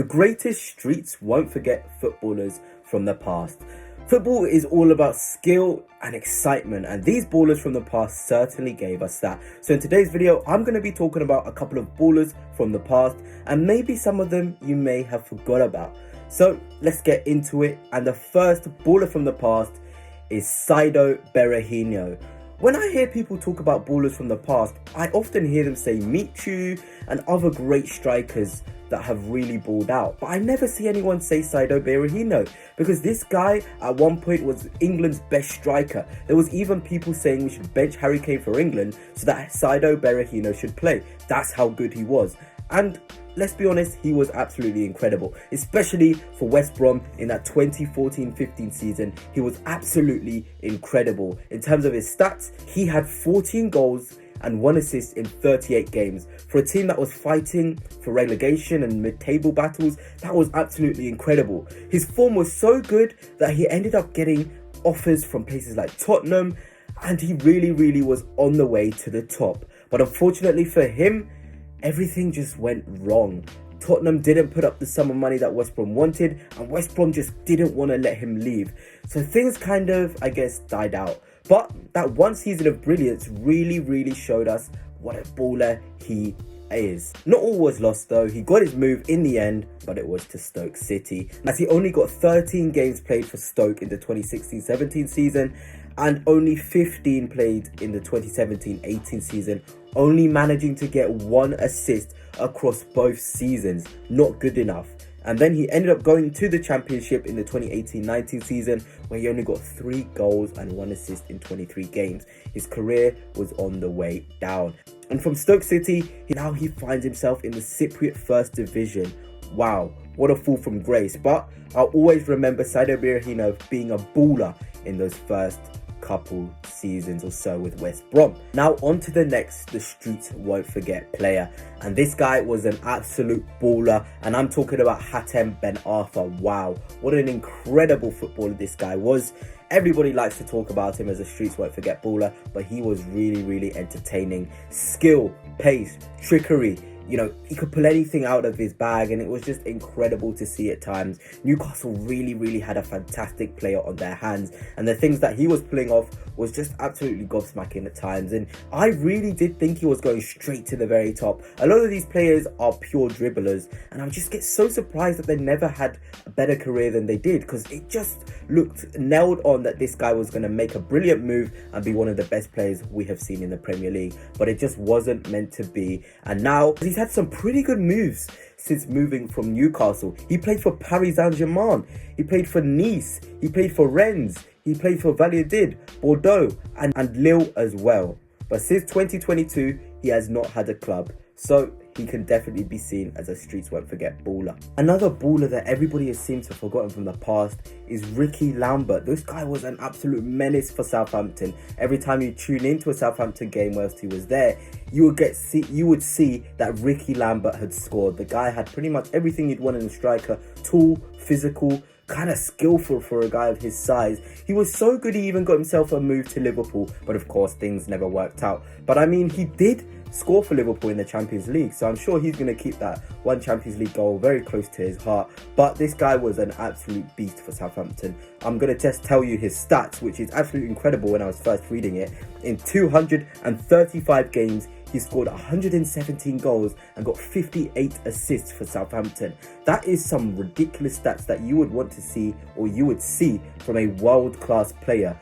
The greatest streets won't forget footballers from the past. Football is all about skill and excitement, and these ballers from the past certainly gave us that. So in today's video, I'm going to be talking about a couple of ballers from the past, and maybe some of them you may have forgot about. So let's get into it, and the first baller from the past is berahino. When I hear people talk about ballers from the past, I often hear them say Michu and other great strikers that have really balled out, but I never see anyone say berahino, because this guy at one point was England's best striker. There was even people saying we should bench Harry Kane for England so that berahino should play. That's how good he was. And let's be honest, he was absolutely incredible, especially for West Brom in that 2014-15 season. He was absolutely incredible. In terms of his stats, he had 14 goals and 1 assist in 38 games. For a team that was fighting for relegation and mid-table battles, that was absolutely incredible. His form was so good that he ended up getting offers from places like Tottenham, and he really was on the way to the top. But unfortunately for him, everything just went wrong. Tottenham didn't put up the sum of money that West Brom wanted, and West Brom just didn't want to let him leave. So things kind of, I guess, died out. But that one season of brilliance really showed us what a baller he is. Not all was lost though. He got his move in the end, but it was to Stoke City, as he only got 13 games played for Stoke in the 2016-17 season and only 15 played in the 2017-18 season, only managing to get 1 assist across both seasons. Not good enough. And then he ended up going to the Championship in the 2018-19 season, where he only got 3 goals and 1 assist in 23 games. His career was on the way down. And from Stoke City, now he finds himself in the Cypriot First Division. Wow, what a fall from grace. But I'll always remember berahino being a baller in those first couple seasons or so with West Brom. Now on to the next, the streets won't forget player, and this guy was an absolute baller, and I'm talking about Hatem Ben Arfa. Wow, what an incredible footballer this guy was. Everybody likes to talk about him as a streets won't forget baller, but he was really entertaining. Skill, pace, trickery. You know, he could pull anything out of his bag, and it was just incredible to see at times. Newcastle really had a fantastic player on their hands, and the things that he was pulling off was just absolutely gobsmacking at times. And I really did think he was going straight to the very top. A lot of these players are pure dribblers, and I just get so surprised that they never had a better career than they did, because it just looked nailed on that this guy was going to make a brilliant move and be one of the best players we have seen in the Premier League, but it just wasn't meant to be. And now he's had some pretty good moves since moving from Newcastle. He played for Paris Saint-Germain, he played for Nice, he played for Rennes, he played for Valladolid, Bordeaux and Lille as well. But since 2022, he has not had a club, so he can definitely be seen as a streets won't forget baller. Another baller that everybody has seemed to have forgotten from the past is Rickie Lambert. This guy was an absolute menace for Southampton. Every time you tune into a Southampton game whilst he was there, you would see that Rickie Lambert had scored. The guy had pretty much everything you'd want in a striker: tall, physical, kind of skillful for a guy of his size. He was so good he even got himself a move to Liverpool, but of course things never worked out. But I mean, he did score for Liverpool in the Champions League, so I'm sure he's going to keep that one Champions League goal very close to his heart. But this guy was an absolute beast for Southampton. I'm going to just tell you his stats, which is absolutely incredible when I was first reading it. In 235 games, he scored 117 goals and got 58 assists for Southampton. That is some ridiculous stats that you would want to see, or you would see from a world-class player.